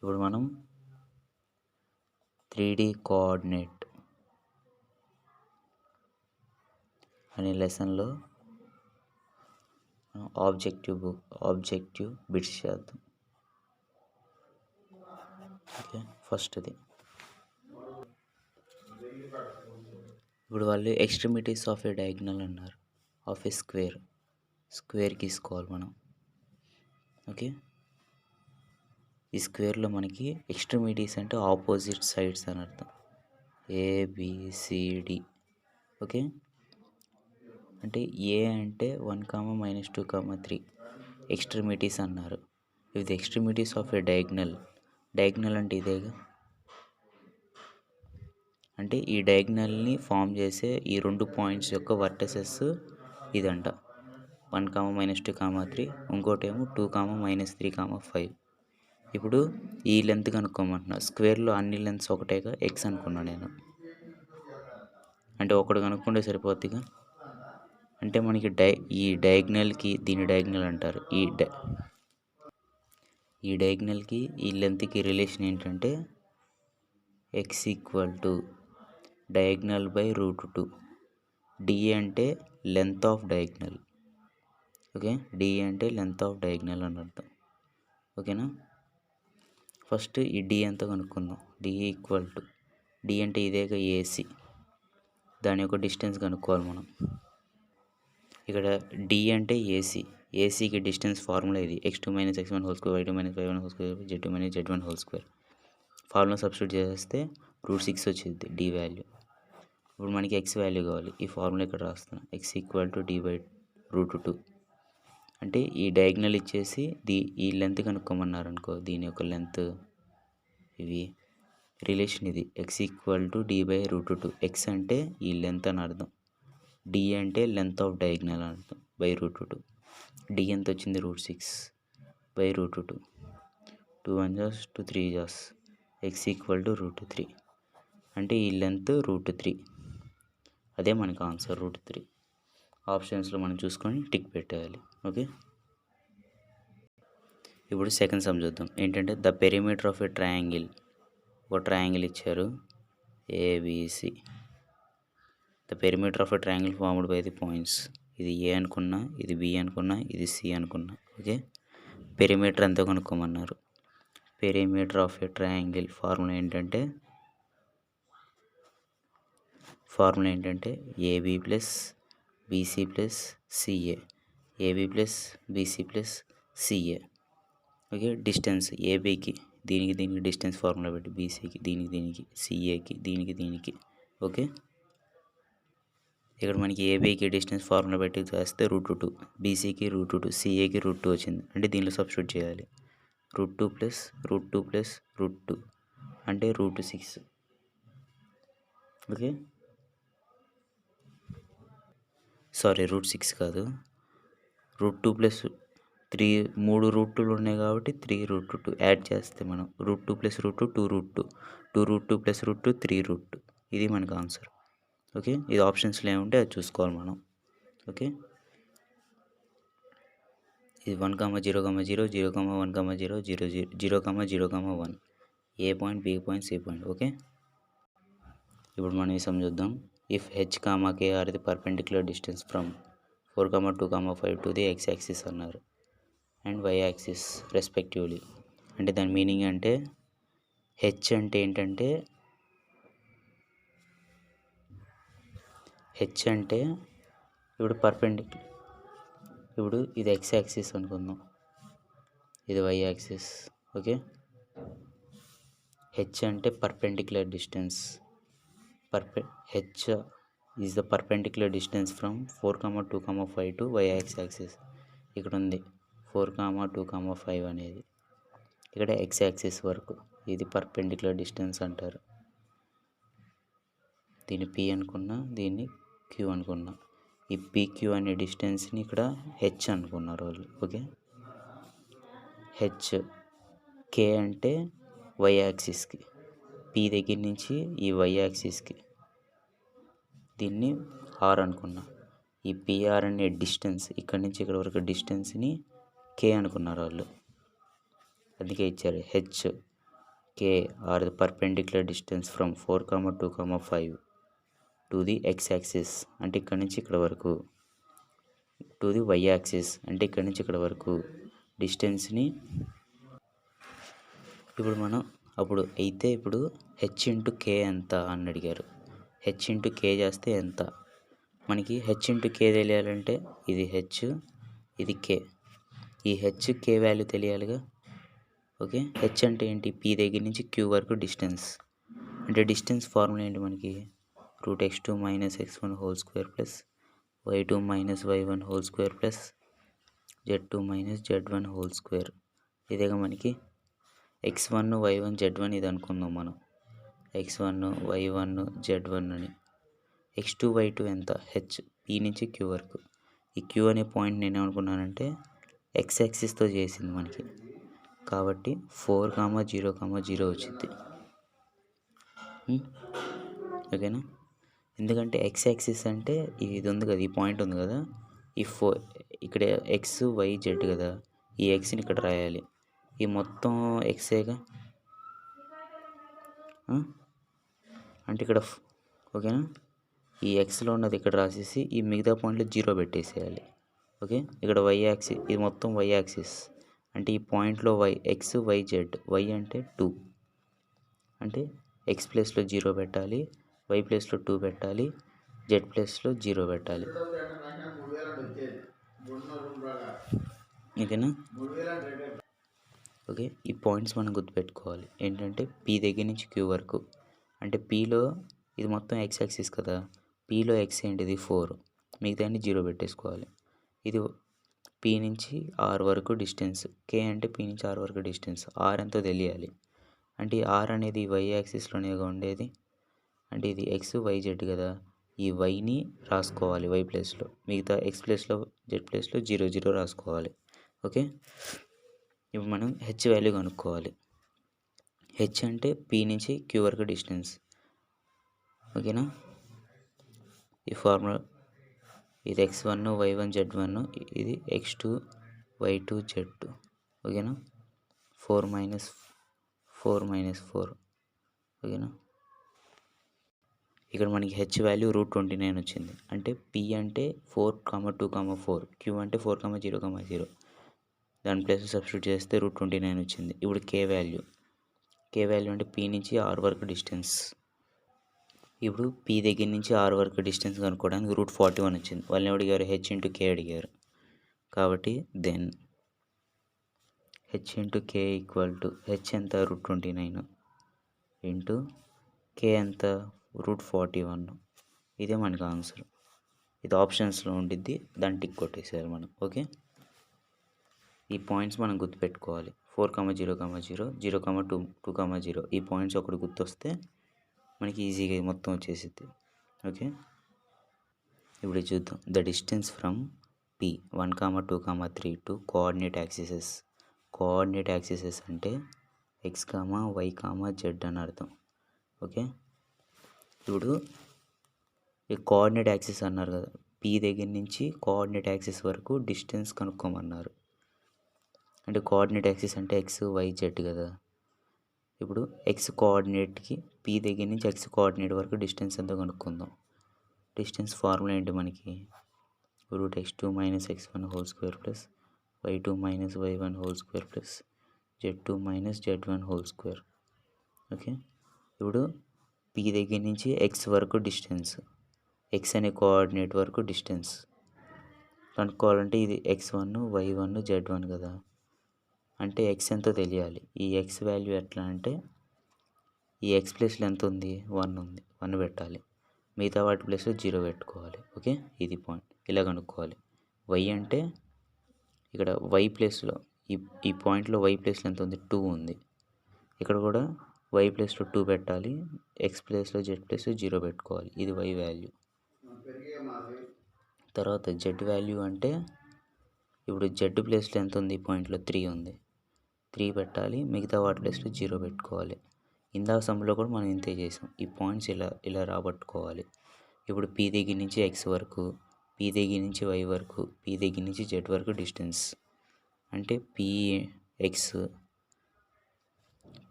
ఇప్పుడు మనం 3D coordinate అనే లెసన్లో ఆబ్జెక్టివ్ బిట్స్ చేద్దాం. ఓకే, ఫస్ట్ది ఇప్పుడు వాళ్ళు ఎక్స్ట్రిమిటీస్ ఆఫ్ ఏ డయాగ్నల్ అన్నారు. ఆఫ్ ఏ స్క్వేర్ గీసుకోవాలి మనం. ఓకే, ఈ స్క్వేర్లో మనకి ఎక్స్ట్రిమిటీస్ అంటే ఆపోజిట్ సైడ్స్ అని అర్థం. ABCD. ఓకే, అంటే ఏ అంటే 1, -2, 3 ఎక్స్ట్రిమిటీస్ అన్నారు. ఇది ఎక్స్ట్రిమిటీస్ ఆఫ్ ఏ డయాగ్నల్ అంటే ఇదేగా. అంటే ఈ డయాగ్నల్ని ఫామ్ చేసే ఈ 2 పాయింట్స్ యొక్క వర్టెసెస్ ఇదంట. 1, -2, 3, ఇంకోటేమో 2, -3, 5. ఇప్పుడు ఈ లెంత్ కనుక్కోమంటున్నా. స్క్వేర్లో అన్ని లెంత్స్ ఒకటేగా, ఎక్స్ అనుకున్నా నేను. అంటే ఒకటి కనుక్కుంటే సరిపోద్దిగా. అంటే మనకి ఈ డయాగ్నల్కి దీని డయాగ్నల్ అంటారు. ఈ డయాగ్నల్కి ఈ లెంత్కి రిలేషన్ ఏంటంటే x = డయాగ్నల్ బై √2. D అంటే length of diagonal. Okay, D అంటే లెంత్ ఆఫ్ డయాగ్నల్ అని అర్థం. ఓకేనా. ఫస్ట్ ఈ D ఎంతో కనుక్కుందాం. D అంటే ఇదేగా AC. దాని యొక్క డిస్టెన్స్ కనుక్కోవాలి మనం. ఇక్కడ D అంటే ఏసీకి డిస్టెన్స్ ఫార్ములా ఇది. x2 - x1² y2 - y1² z2 - z1². Formula substitute చేస్తే √6 వచ్చింది D వాల్యూ. ఇప్పుడు మనకి x వాల్యూ కావాలి. ఈ ఫార్ములా ఇక్కడ రాస్తున్నాం. x = D/√2. అంటే ఈ డయాగ్నల్ ఇచ్చేసి ఈ లెంత్ కనుక్కోమన్నారు అనుకో. దీని యొక్క లెంత్ ఇవి రిలేషన్ ఇది. x = D/√2. x అంటే ఈ లెంత్ అని అర్థం. D అంటే లెంత్ ఆఫ్ డయాగ్నల్ అని అర్థం. /√2. D ఎంత వచ్చింది? √6/√2. 2 1 2 3 x = √3. అంటే ఈ లెంత్ √3. అదే మనకు ఆన్సర్, √3. ఆప్షన్స్లో మనం చూసుకొని టిక్ పెట్టేయాలి. ఓకే, ఇప్పుడు సెకండ్ సమ్ చూద్దాం. ఏంటంటే the perimeter of a triangle. ఒక ట్రయాంగిల్ ఇచ్చారు ABC. The perimeter of a triangle formed by the points. ఇది A అనుకున్నా, ఇది B అనుకున్నా, ఇది C అనుకున్నా. ఓకే, పెరిమీటర్ ఎంతో కనుక్కోమన్నారు. Perimeter of a triangle formula ఏంటంటే AB + BC + CA. AB + BC + CA. Okay, distance ఏబీకి దీనికి డిస్టెన్స్ ఫార్ములా పెట్టి, బీసీకి దీనికి, సిఏకి దీనికి. ఓకే, ఇక్కడ మనకి ఏబీకి డిస్టెన్స్ ఫార్ములా పెట్టి చేస్తే √2, బీసీకి √2, సిఏకి √2 వచ్చింది. అంటే దీనిలో సబ్స్టిట్యూట్ చేయాలి. √2 + √2 + √2 అంటే √6. ఓకే, సారీ, √6 కాదు, √2 + 3 √2లు ఉన్నాయి కాబట్టి 3√2 యాడ్ చేస్తే మనం √2 + √2 2√2, 2√2 + √2 3√2. ఇది మనకు ఆన్సర్. ఓకే, ఇది ఆప్షన్స్లో ఏముంటే అది చూసుకోవాలి మనం. ఓకే, ఇది 1, 0, 0, 0, 1, 0, 0, 0, 0, 1. A point, B point, C point. Okay, ఇప్పుడు మనం ఈ సమ్ చూద్దాం. If h, k are the perpendicular distance from 4, 2, 5 to the x axis అన్నారు అండ్ y యాక్సిస్ రెస్పెక్టివ్లీ. అంటే దాని మీనింగ్ అంటే హెచ్ అంటే ఏంటంటే ఇప్పుడు పర్పెండిక్యులర్. ఇప్పుడు ఇది x యాక్సిస్ అనుకుందాం, ఇది y యాక్సిస్. ఓకే, హెచ్ అంటే perpendicular distance. H is the perpendicular distance from 4, 2, 5 to y axis. ఇక్కడ ఉంది 4, 2, 5 అనేది. ఇక్కడ x యాక్సిస్ వరకు ఇది పర్పెండిక్యులర్ డిస్టెన్స్ అంటారు. దీన్ని P అనుకున్నా, దీన్ని Q అనుకున్నా. ఈ PQ అనే డిస్టెన్స్ని ఇక్కడ హెచ్ అనుకున్నారు వాళ్ళు. Okay, H. K అంటే y యాక్సిస్కి, P దగ్గర నుంచి ఈ y యాక్సిస్కి, దీన్ని R అనుకున్నా. ఈ PR అనే డిస్టెన్స్ ఇక్కడ నుంచి ఇక్కడ వరకు డిస్టెన్స్ని K అనుకున్నారు వాళ్ళు. అందుకే ఇచ్చారు H. K are the perpendicular distance from 4, 2, 5 to the x-axis అంటే ఇక్కడ నుంచి ఇక్కడ వరకు, టు ది y-axis అంటే ఇక్కడ నుంచి ఇక్కడ వరకు డిస్టెన్స్ని ఇప్పుడు మనం ఇప్పుడు h ఇంటూ k ఎంత అని అడిగారు. h ఇంటూ k చేస్తే ఎంత, మనకి h ఇంటూ k తెలియాలంటే ఇది h ఇది k, ఈ h k వాల్యూ తెలియాలిగా. ఓకే, హెచ్ అంటే ఏంటి, పీ దగ్గర నుంచి క్యూ వరకు డిస్టెన్స్, అంటే డిస్టెన్స్ ఫార్ములా ఏంటి మనకి, √x2 - x1 whole square plus y2 - y1 whole square plus z2 - z1 whole square. ఇదేగా మనకి x1 y1 z1 ఇది అనుకుందాం మనం, x1 y1 z1 అని. x2 y2 ఎంత, హెచ్ పీ నుంచి క్యూ వరకు. ఈ క్యూ అనే పాయింట్ నేను ఏమనుకున్నానంటే ఎక్స్ యాక్సిస్తో చేసింది మనకి, కాబట్టి 4, 0, 0 వచ్చింది. ఓకేనా, ఎందుకంటే ఎక్స్ యాక్సిస్ అంటే ఇది ఉంది కదా, ఈ పాయింట్ ఉంది కదా, ఈ ఇక్కడ ఎక్స్ వై జెడ్ కదా, ఈ ఎక్స్ని ఇక్కడ రాయాలి, ఈ మొత్తం ఎక్సేగా, అంటే ఇక్కడ ఓకేనా, ఈ ఎక్స్లో ఉన్నది ఇక్కడ రాసేసి ఈ మిగతా పాయింట్లో 0 పెట్టేసేయాలి. ఓకే, ఇక్కడ వై యాక్సిస్, ఇది మొత్తం వై యాక్సిస్ అంటే ఈ పాయింట్లో Y, X Y Z, Y అంటే 2 అంటే ఎక్స్ ప్లేస్లో 0 పెట్టాలి, వై ప్లేస్లో 2 పెట్టాలి, జెడ్ ప్లేస్లో 0 పెట్టాలి. ఓకేనా, ఓకే, ఈ పాయింట్స్ మనం గుర్తుపెట్టుకోవాలి. ఏంటంటే పీ దగ్గర నుంచి క్యూ వరకు, అంటే పీలో ఇది మొత్తం ఎక్స్ యాక్సిస్ కదా, పీలో ఎక్స్ ఏంటిది 4, మిగతాన్ని 0 పెట్టేసుకోవాలి. ఇది పీ నుంచి ఆర్ వరకు డిస్టెన్స్, కే అంటే పీ నుంచి ఆర్ వరకు డిస్టెన్స్, ఆర్ ఎంతో తెలియాలి. అంటే ఆర్ అనేది వై యాక్సిస్లోనేగా ఉండేది, అంటే ఇది ఎక్స్ వై జెడ్ కదా, ఈ వైని రాసుకోవాలి వై ప్లేస్లో, మిగతా ఎక్స్ ప్లేస్లో జెడ్ ప్లేస్లో 0, 0 రాసుకోవాలి. ఓకే, ఇప్పుడు మనం హెచ్ వాల్యూ కనుక్కోవాలి. హెచ్ అంటే పీ నుంచి క్యూ వరకు డిస్టెన్స్. ఓకేనా, ఈ ఫార్ములా ఇది x1 y1 z1, ఇది x2 y2 z2. ఓకేనా, 4 - 4 ఓకేనా. ఇక్కడ మనకి హెచ్ వాల్యూ √29 వచ్చింది, అంటే పి అంటే 4, 2, 4, క్యూ అంటే 4, 0, 0, దాని ప్లేస్ సబ్స్టిట్యూట్ చేస్తే √29 వచ్చింది. ఇప్పుడు కే వాల్యూ అంటే పీ నుంచి ఆర్ వరకు డిస్టెన్స్. ఇప్పుడు పీ దగ్గర నుంచి ఆర్ వరకు డిస్టెన్స్ కనుక్కోవడానికి √41 వచ్చింది. వాళ్ళని అడిగారు, హెచ్ ఇంటూ కే అడిగారు, కాబట్టి then H into K equal to, H ఎంత √29 ఇంటూ కే ఎంత √41. ఇదే మనకు ఆన్సర్. ఇది ఆప్షన్స్లో ఉండిద్ది, దాన్ని టిక్ కొట్టేసేయాలి మనం. ఓకే, ఈ పాయింట్స్ మనం గుర్తుపెట్టుకోవాలి. 4, 0, 0, 0, 2, 0, ఈ పాయింట్స్ ఒకటి గుర్తొస్తే మనకి ఈజీగా మొత్తం వచ్చేసిద్ది. ఓకే, ఇప్పుడు చూద్దాం. The distance from P 1, 2, 3 to coordinate యాక్సిసెస్. Coordinate యాక్సిసెస్ అంటే ఎక్స్, వై, జెడ్ అని అర్థం. ఓకే, ఇప్పుడు ఈ కోఆర్డినేట్ యాక్సిస్ అన్నారు కదా, పి దగ్గర నుంచి కోఆర్డినేట్ యాక్సిస్ వరకు డిస్టెన్స్ కనుక్కోమన్నారు. అంటే కోఆర్డినేట్ యాక్సిస్ అంటే ఎక్స్ వై జెడ్ కదా. ఇప్పుడు ఎక్స్ కోఆర్డినేట్కి పీ దగ్గర నుంచి ఎక్స్ కోఆర్డినేట్ వరకు డిస్టెన్స్ ఎంతో కనుక్కుందాం. డిస్టెన్స్ ఫార్ములా ఏంటి మనకి, √x2 - x1 whole square plus y2 - y1 whole square plus z2 - z1 whole square. Okay, ఇప్పుడు పీ దగ్గర నుంచి ఎక్స్ వరకు డిస్టెన్స్, ఎక్స్ అనే కోఆర్డినేట్ వరకు డిస్టెన్స్ కనుక్కోవాలంటే ఇది x1 y1 z1 కదా, అంటే ఎక్స్ ఎంతో తెలియాలి. ఈ ఎక్స్ వాల్యూ ఎట్లా అంటే ఈ ఎక్స్ ప్లేస్లో ఎంత ఉంది, 1 ఉంది, 1 పెట్టాలి, మిగతా వాటి ప్లేస్లో 0 పెట్టుకోవాలి. ఓకే, ఇది పాయింట్, ఇలా కనుక్కోవాలి. వై అంటే ఇక్కడ వై ప్లేస్లో ఈ పాయింట్లో వై ప్లేస్లో ఎంత ఉంది, 2 ఉంది, ఇక్కడ కూడా వై ప్లేస్లో 2 పెట్టాలి, ఎక్స్ ప్లేస్లో జెడ్ ప్లేస్లో 0 పెట్టుకోవాలి. ఇది వై వాల్యూ. తర్వాత జెడ్ వాల్యూ అంటే ఇప్పుడు జెడ్ ప్లేస్లో ఎంత ఉంది, ఈ పాయింట్లో 3 ఉంది, 3 పెట్టాలి, మిగతా వాటి ప్లేస్లో 0 పెట్టుకోవాలి. ఇందాక సమ్లో కూడా మనం ఇంతే చేసాం. ఈ పాయింట్స్ ఇలా రాబట్టుకోవాలి. ఇప్పుడు పీ దగ్గర నుంచి ఎక్స్ వరకు, పీ దగ్గర నుంచి వై వరకు, పీ దగ్గర నుంచి జెడ్ వరకు డిస్టెన్స్, అంటే P X,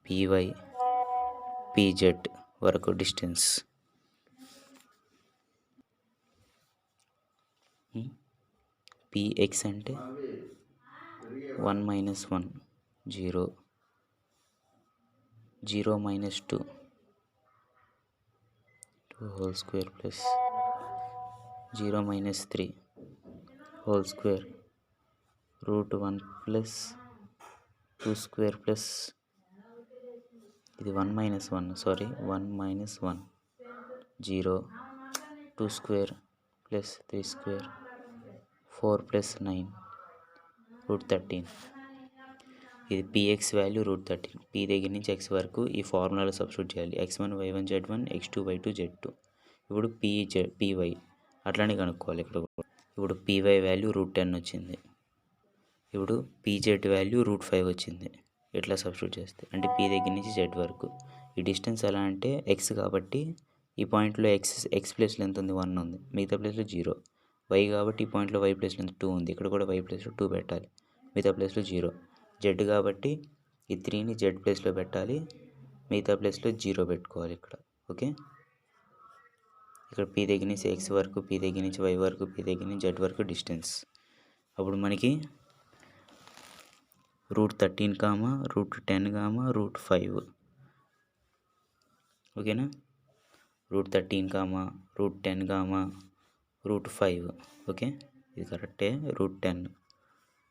P Y, P Z వరకు డిస్టెన్స్. px అంటే 1 - 1 0 0 - 2 whole square plus 0 - 3 whole square √1 plus 2 square plus ఇది 1 - 1 1 - 1 0 2 square plus 3 square 4 plus 9 √13. ఇది px వాల్యూ √13. p దగ్గర నుంచి x వరకు ఈ ఫార్ములాలో సబ్స్టిట్యూట్ చేయాలి. x1 y1 z1 x2 y2 z2. ఇప్పుడు py అట్లానే కనుక్కోవాలి ఇక్కడ. ఇప్పుడు py వాల్యూ √10 వచ్చింది. ఇప్పుడు pz వాల్యూ √5 వచ్చింది. ఇట్లా సబ్స్టిట్యూట్ చేస్తే అంటే p దగ్గర నుంచి z వరకు ఈ డిస్టెన్స్ ఎలా అంటే x కాబట్టి ఈ పాయింట్లో x ప్లేస్లో ఎంత ఉంది 1 ఉంది, మిగతా ప్లేస్లో 0. y కాబట్టి ఈ పాయింట్లో y ప్లేస్లో 2 ఉంది, ఇక్కడ కూడా y ప్లేస్లో 2 పెట్టాలి, మిగతా ప్లేస్లో 0. z కాబట్టి ఈ 3ని z ప్లేస్లో పెట్టాలి, మిగతా ప్లేస్లో 0 పెట్టుకోవాలి ఇక్కడ. ఓకే, ఇక్కడ p దగ్గర నుంచి x వరకు, p దగ్గర నుంచి y వరకు, p దగ్గర నుంచి z వరకు డిస్టెన్స్. అప్పుడు మనకి √13, √10, √5. ఓకేనా, √13, √10, √5. ఓకే, ఇది కరెక్టే. √10,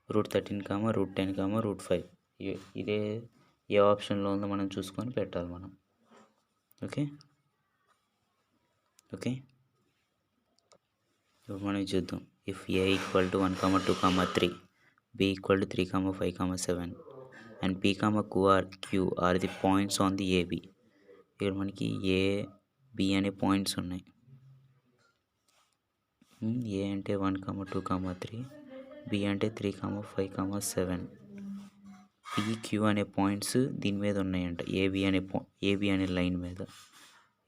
√13, √10, √5. ఇదే ఏ ఆప్షన్లో ఉందో మనం చూసుకొని పెట్టాలి మనం. ఓకే, ఇప్పుడు మనం చూద్దాం. If a = 1, 2, 3, b = 3, 5, 7 and p, q are the points on the AB. ఇక్కడ మనకి a, b అనే పాయింట్స్ ఉన్నాయి. a అంటే 1, 2, 3, b అంటే 3, 5, 7, p, q అనే పాయింట్స్ దీని మీద ఉన్నాయంట. AB అనే లైన్ మీద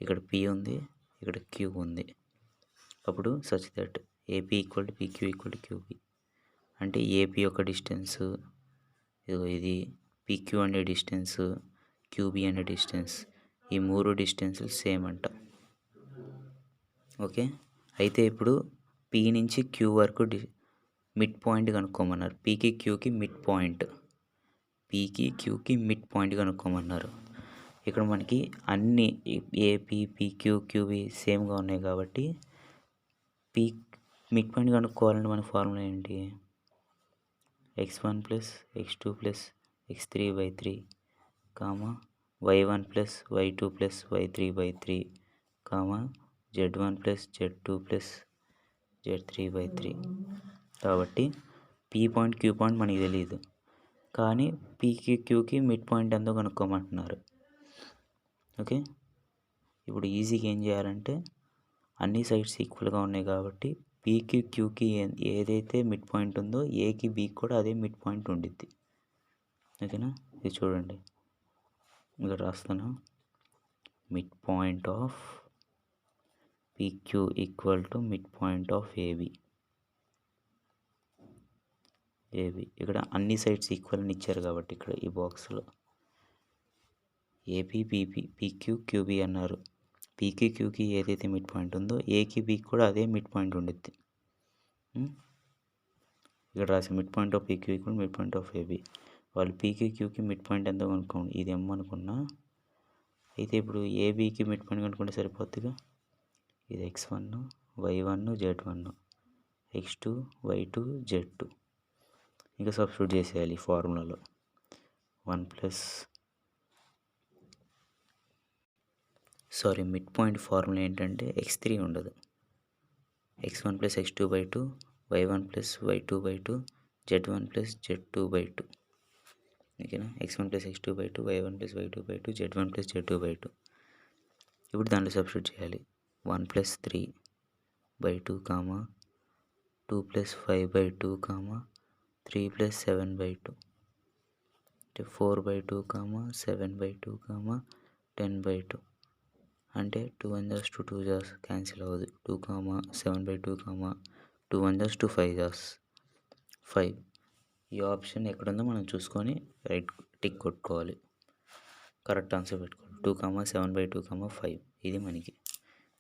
ఇక్కడ p ఉంది, ఇక్కడ q ఉంది. అప్పుడు such that AP = PQ = QB అంటే AP యొక్క డిస్టెన్స్ ఇది, PQ అనే డిస్టెన్స్, QB అనే డిస్టెన్స్, ఈ 3 డిస్టెన్సులు సేమ్ అంట. ఓకే, అయితే ఇప్పుడు P నుంచి Q వరకు మిడ్ పాయింట్ కనుక్కోమన్నారు. Pకి Qకి మిడ్ పాయింట్, Pకి Qకి మిడ్ పాయింట్ కనుక్కోమన్నారు. ఇక్కడ మనకి అన్ని AP, PQ, QB సేమ్గా ఉన్నాయి కాబట్టి P మిడ్ పాయింట్ కనుక్కోవాలంటే మన ఫార్ములా ఏంటి? x1 + x2 + x3/3, y1 + y2 + y3/3, z1 + z2 + z3/3. కాబట్టి P పాయింట్, Q పాయింట్ మనకి తెలియదు, కానీ Pకి Qకి మిడ్ పాయింట్ ఎంతో కనుక్కోమంటున్నారు. ఓకే, ఇప్పుడు ఈజీగా ఏం చేయాలంటే అన్ని సైడ్స్ ఈక్వల్గా ఉన్నాయి కాబట్టి Pకి Qకి ఏదైతే మిడ్ పాయింట్ ఉందో ఏకి బీకి కూడా అదే మిడ్ పాయింట్ ఉండిద్ది. ఓకేనా, ఇది చూడండి ఇక్కడ రాస్తాను. Mid point of PQ = mid point of AB. ఇక్కడ అన్ని సైడ్స్ ఈక్వల్ అని ఇచ్చారు కాబట్టి ఇక్కడ ఈ బాక్స్లో AP, PQ, QB అన్నారు. Pకి Qకి ఏదైతే మిడ్ పాయింట్ ఉందో ఏకి బీకి కూడా అదే మిడ్ పాయింట్ ఉండిద్ది. ఇక్కడ రాసి mid point of PQ = mid point of AB. వాళ్ళు Pకి Qకి మిడ్ పాయింట్ ఎంతో కనుక్కోండి, ఇది M అనుకున్నా. అయితే ఇప్పుడు ABకి మిడ్ పాయింట్ కనుక్కుంటే సరిపోతుందిగా. ఇది x1, y1, z1, x2, y2, z2. ఇంకా సబ్స్టిట్యూట్ చేసేయాలి ఈ ఫార్ములాలో. 1 మిడ్ పాయింట్ ఫార్ములా ఏంటంటే x3 ఉండదు. x1 + x2/2, y1 + y2/2, z1 + z2/2. ఓకేనా, x1 + x2/2, y1 + y2/2, z1 + z2/2. ఇప్పుడు దాంట్లో సబ్స్టిట్యూట్ చేయాలి. 1 + 3/2, 2 + 5/2, 3 + 7/2, 4/2, 7/2, 10/2. అంటే 2 1 2 2 క్యాన్సిల్ అవ్వదు. 2, 7/2, 2 1 2 5. ఈ ఆప్షన్ ఎక్కడుందో మనం చూసుకొని రైట్ టిక్ కొట్టుకోవాలి, కరెక్ట్ ఆన్సర్ పెట్టుకోవాలి. 2, 7/2, 5 ఇది మనకి.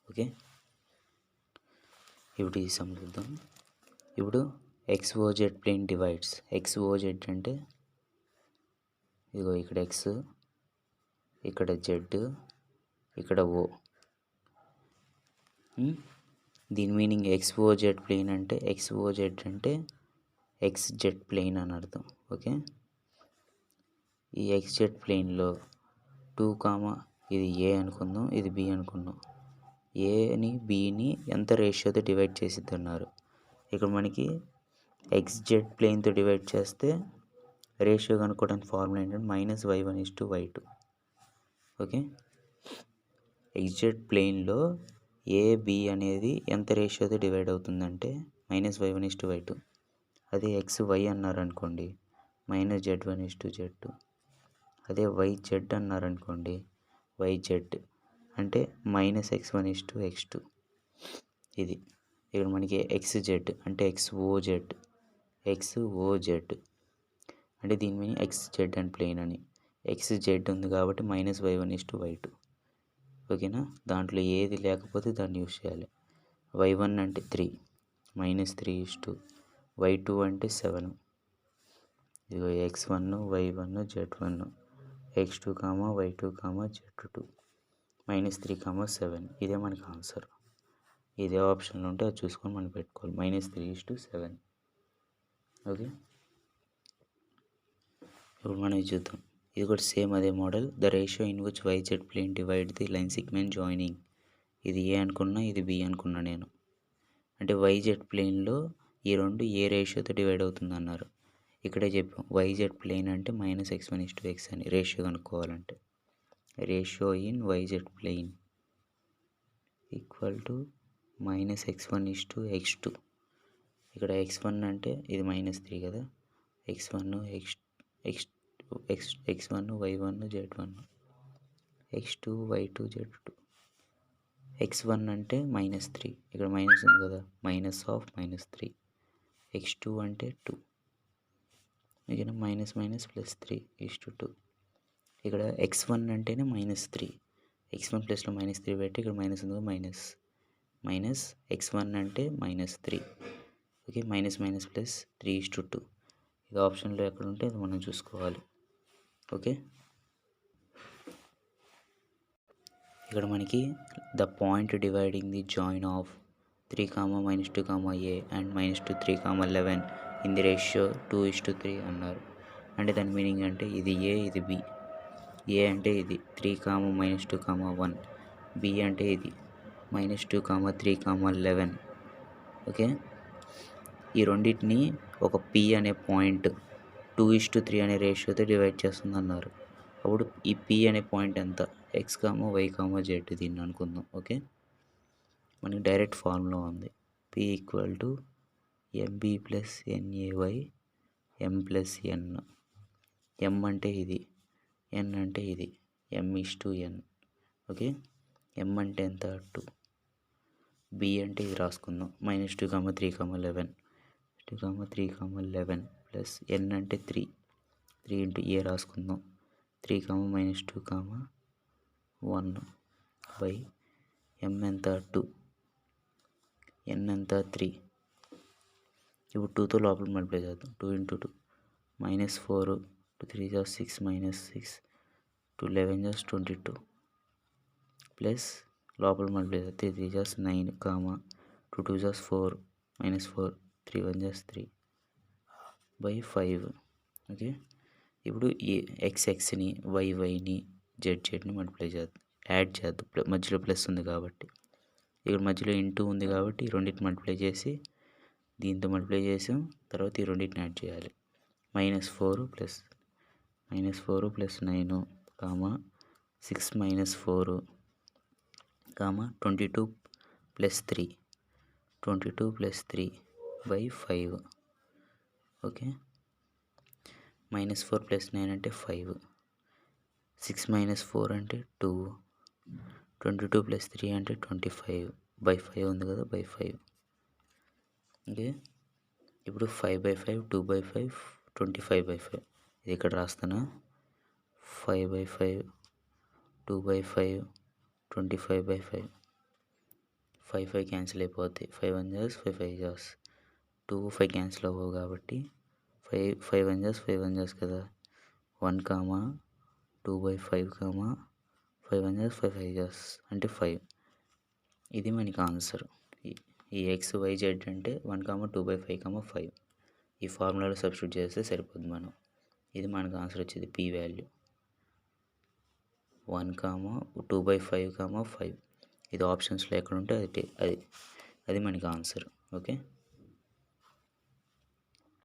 ఓకే, ఇప్పుడు ఈ సమ్ చూద్దాం. ఇప్పుడు XOZ ప్లేన్ డివైడ్స్. XOZ అంటే ఇదిగో ఇక్కడ X, ఇక్కడ Z, ఇక్కడ O. దీని మీనింగ్ XOZ ప్లేన్ అంటే XOZ అంటే XZ ప్లేన్ అని అర్థం. ఓకే, ఈ XZ ప్లేన్లో 2, ఇది A అనుకుందాం, ఇది B అనుకుందాం. ఏని బిని ఎంత రేషియోతో డివైడ్ చేసిద్ది అన్నారు. ఇక్కడ మనకి XZ ప్లేన్తో డివైడ్ చేస్తే రేషియో కనుక్కోవడానికి ఫార్ములా ఏంటంటే -y1:y2. ఓకే, XZ ప్లేన్లో AB అనేది ఎంత రేషియోతో డివైడ్ అవుతుందంటే -y1:y2. అదే XY అన్నారనుకోండి -z1:z2. అదే YZ అన్నారనుకోండి YZ అంటే -x1:x2. ఇది ఇక్కడ మనకి XZ అంటే XOZ అంటే దీని మీనింగ్ XZ అండ్ ప్లేన్ అని. XZ ఉంది కాబట్టి -y1:y2. ఓకేనా, దాంట్లో ఏది లేకపోతే దాన్ని యూస్ చేయాలి. y1 అంటే 3 -3:, y2 అంటే 7. ఇదిగో x1 y1 z1 x2 y2 z2 -3, 7. ఇదే మనకి ఆన్సర్. ఇదే ఆప్షన్లో ఉంటే అది చూసుకొని మనం పెట్టుకోవాలి. -3:7. ఓకే, ఇప్పుడు మనం ఇది చూద్దాం. ఇది కూడా సేమ్ అదే model. The ratio in which YZ plane divide the line segment joining. ఇది ఏ అనుకున్నా, ఇది బి అనుకున్నా నేను. అంటే YZ ప్లేన్లో ఈ రెండు ఏ రేషియోతో డివైడ్ అవుతుంది అన్నారు. ఇక్కడే చెప్పాం YZ ప్లేన్ అంటే -x1:x అని రేషియో కనుక్కోవాలంటే. Ratio in YZ plane equal to -x1:x2. ఇక్కడ x1 అంటే ఇది -3 కదా, x1 y1 z1 x2 y2 z2. x1 అంటే -3, ఇక్కడ మైనస్ ఉంది కదా, -3. x2 అంటే 2, ఇక్కడ -+3:2. ఇక్కడ x1 అంటేనే -3, x1 ప్లస్లో -3 పెట్టి ఇక్కడ మైనస్ ఉంది కదా, మైనస్ x1 అంటే -3. ఓకే, -+3:2. ఇది ఆప్షన్లో ఎక్కడ ఉంటే అది మనం చూసుకోవాలి. ఓకే, ఇక్కడ మనకి the point dividing the join of 3, -2, a and -2, 3, 11 in the ratio 2:3 అన్నారు. అంటే దాని మీనింగ్ అంటే ఇది A, ఇది B. A అంటే ఇది 3, -2, 1. B అంటే ఇది -2, 3, 11. ఓకే, ఈ రెండింటిని ఒక P అనే పాయింట్ 2:3 అనే రేషియోతో డివైడ్ చేస్తుంది అన్నారు. అప్పుడు ఈ P అనే పాయింట్ ఎంత, x, y, z దీన్ని అనుకుందాం. ఓకే, మనకి డైరెక్ట్ ఫార్ములా ఉంది. P = MB + NaY M + n. M అంటే ఇది, n అంటే ఇది, M:n. ఓకే, M అంటే ఎంత 2, B అంటే ఇది రాసుకుందాం -2, 3, 11. 2, 3, 11 ప్లస్ n అంటే 3 × a రాసుకుందాం. 3, -2, 1 బై m ఎంత 2, n ఎంత 3. ఇప్పుడు 2తో లోపల మల్టిప్లై చేద్దాం. 2 × 2 -4, 2 3 6 -6, 2 11 22 ప్లస్ లోపల మల్టిప్లై చేస్తే 3 9, 2 2 4 -4, 3 1 3 బై 5. ఓకే, ఇప్పుడు ఈ xని yని zని మల్టిప్లై చేద్దాం, యాడ్ చేద్దాం. మధ్యలో ప్లస్ ఉంది కాబట్టి, ఇక్కడ మధ్యలో ఇంటూ ఉంది కాబట్టి ఈ రెండింటిని మల్టిప్లై చేసి దీంతో మల్టిప్లై చేసాం. తర్వాత ఈ రెండింటిని యాడ్ చేయాలి. -4 + 9, 6 - 4, 22 + 3, 22 + 3 బై 5. ఓకే, -4 + 9 అంటే 5, 6 - 4 అంటే 2, 22 + 3 అంటే 25 బై 5 ఉంది కదా, బై 5. ఓకే, ఇప్పుడు 5/5, 2/5, 25/5. ఇది ఇక్కడ రాస్తాను. 5/5, 2/5 25/5 5 క్యాన్సిల్ అయిపోతాయి. 5 1 జాస్ 5 5 జాస్ 2 5 క్యాన్సిల్ అవ్వవు కాబట్టి 5 1 జాస్ 5 1 జాస్ కదా 1 కామా 2/5 కామా 5 1 జాస్ 5 5 జాస్ అంటే 5. ఇది మనకి ఆన్సర్. ఈ ఎక్స్ వై జెడ్ అంటే 1 2/5 5 ఈ ఫార్ములాలో సబ్స్టిట్యూట్ చేస్తే సరిపోద్ది మనం. ఇది మనకు ఆన్సర్ వచ్చేది పీ వాల్యూ 1 2/5 5. ఇది ఆప్షన్స్లో ఎక్కడ ఉంటే అది మనకి ఆన్సర్. ఓకే.